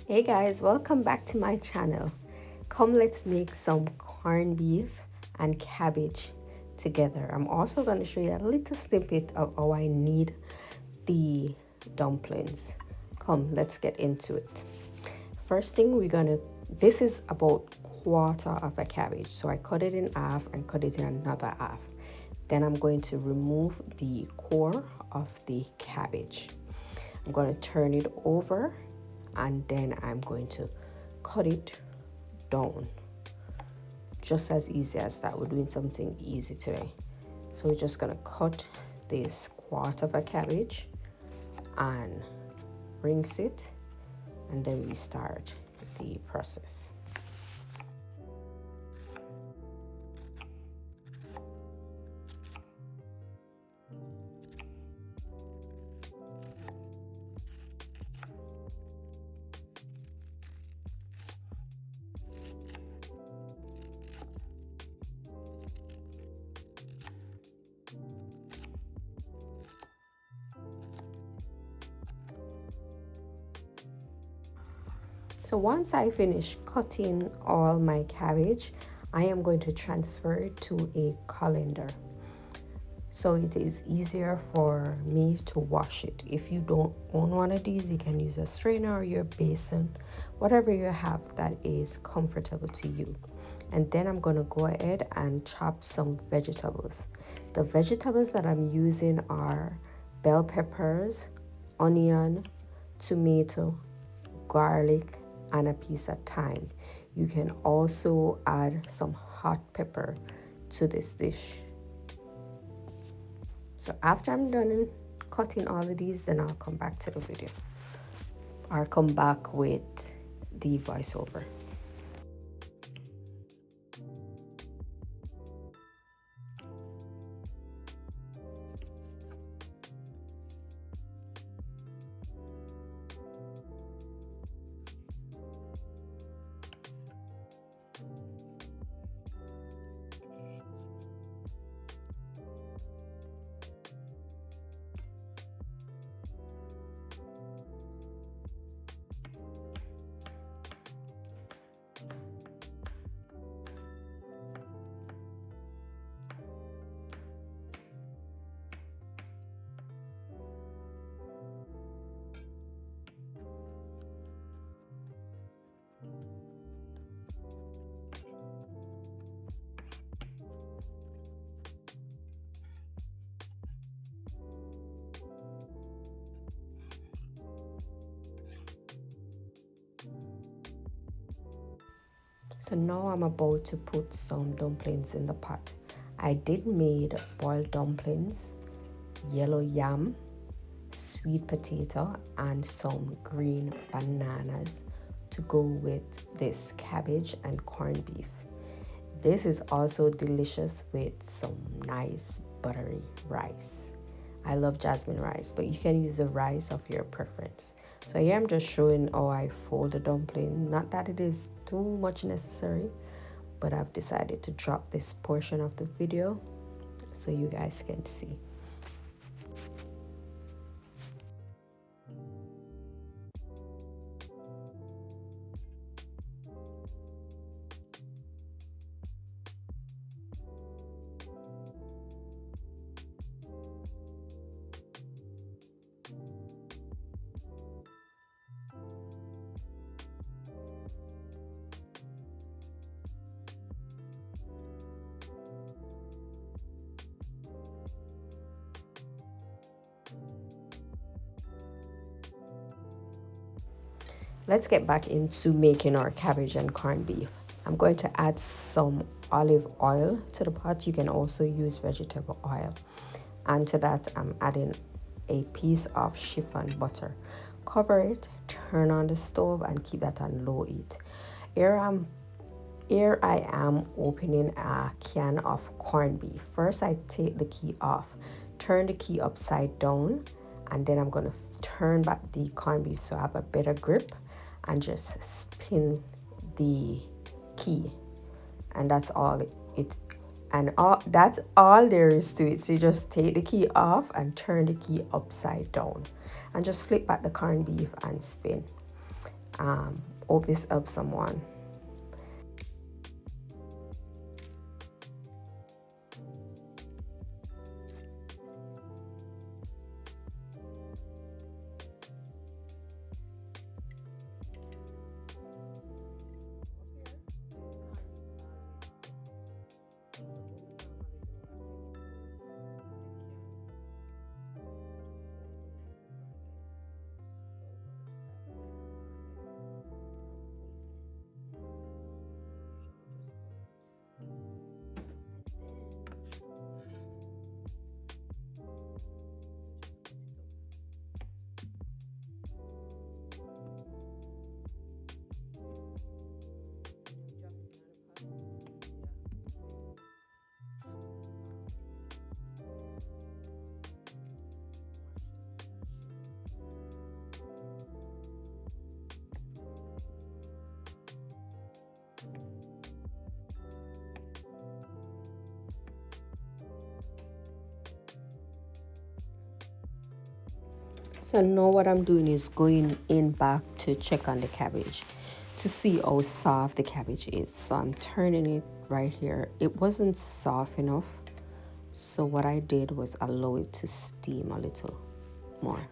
Hey guys, welcome back to my channel. Come let's make some corned beef and cabbage together. I'm also going to show you a little snippet of how I knead the dumplings. Come, let's get into it. First thing this is about quarter of a cabbage. So I cut it in half and cut it in another half. Then I'm going to remove the core of the cabbage. I'm going to turn it over and then I'm going to cut it down. Just as easy as that. We're doing something easy today. So we're just going to cut this quarter of a cabbage and rinse it, and then we start the process. So once I finish cutting all my cabbage, I am going to transfer it to a colander. So it is easier for me to wash it. If you don't own one of these, you can use a strainer or your basin, whatever you have that is comfortable to you. And then I'm going to go ahead and chop some vegetables. The vegetables that I'm using are bell peppers, onion, tomato, garlic, and a piece of thyme. You can also add some hot pepper to this dish. So after I'm done cutting all of these, then I'll come back to the video. I'll come back with the voiceover. So now I'm about to put some dumplings in the pot. I did made boiled dumplings, yellow yam, sweet potato, and some green bananas to go with this cabbage and corned beef. This is also delicious with some nice buttery rice. I love jasmine rice, but you can use the rice of your preference. So here I'm just showing how I fold the dumpling. Not that it is too much necessary, but I've decided to drop this portion of the video so you guys can see. Let's get back into making our cabbage and corned beef. I'm going to add some olive oil to the pot. You can also use vegetable oil. And to that, I'm adding a piece of chiffon butter. Cover it, turn on the stove, and keep that on low heat. Here I am opening a can of corned beef. First, I take the key off, turn the key upside down, and then I'm going to turn back the corned beef so I have a better grip, and just spin the key, and that's all that's all there is to it. So you just take the key off and turn the key upside down and just flip back the corned beef and spin. Hope this helps someone. So now what I'm doing is going in back to check on the cabbage to see how soft the cabbage is. So I'm turning it right here. It wasn't soft enough. So what I did was allow it to steam a little more.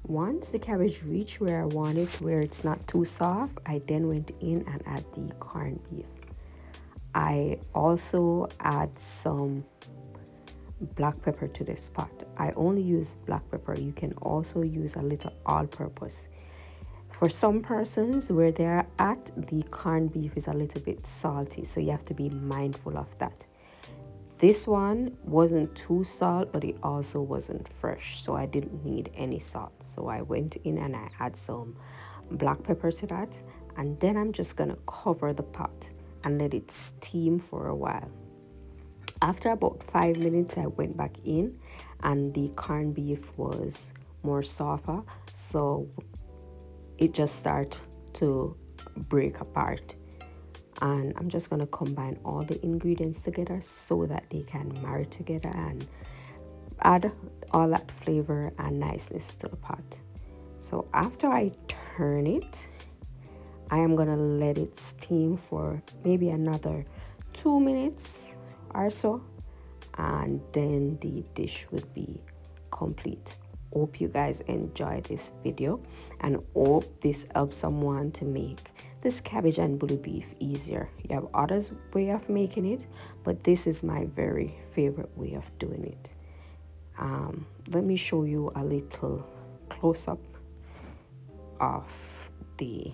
Once the cabbage reached where I want it, where it's not too soft, I then went in and add the corned beef. I also add some black pepper to this pot. I only use black pepper. You can also use a little all-purpose. For some persons, where they're at, the corned beef is a little bit salty, so you have to be mindful of that. This one wasn't too salt, but it also wasn't fresh, so I didn't need any salt. So I went in and I add some black pepper to that, and then I'm just gonna cover the pot and let it steam for a while. After about 5 minutes, I went back in and the corned beef was more softer, so it just started to break apart. And I'm just going to combine all the ingredients together so that they can marry together and add all that flavor and niceness to the pot. So after I turn it, I am going to let it steam for maybe another 2 minutes or so, and then the dish would be complete. Hope you guys enjoy this video and hope this helps someone to make this cabbage and bully beef easier. You have others way of making it, but this is my very favorite way of doing it. Let me show you a little close-up of the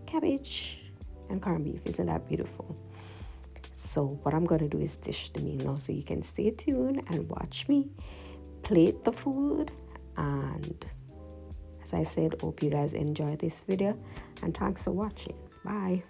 cabbage and corned beef. Isn't that beautiful? So what I'm going to do is dish the meal now, so you can stay tuned and watch me plate the food. And as I said, hope you guys enjoy this video, and thanks for watching. Bye.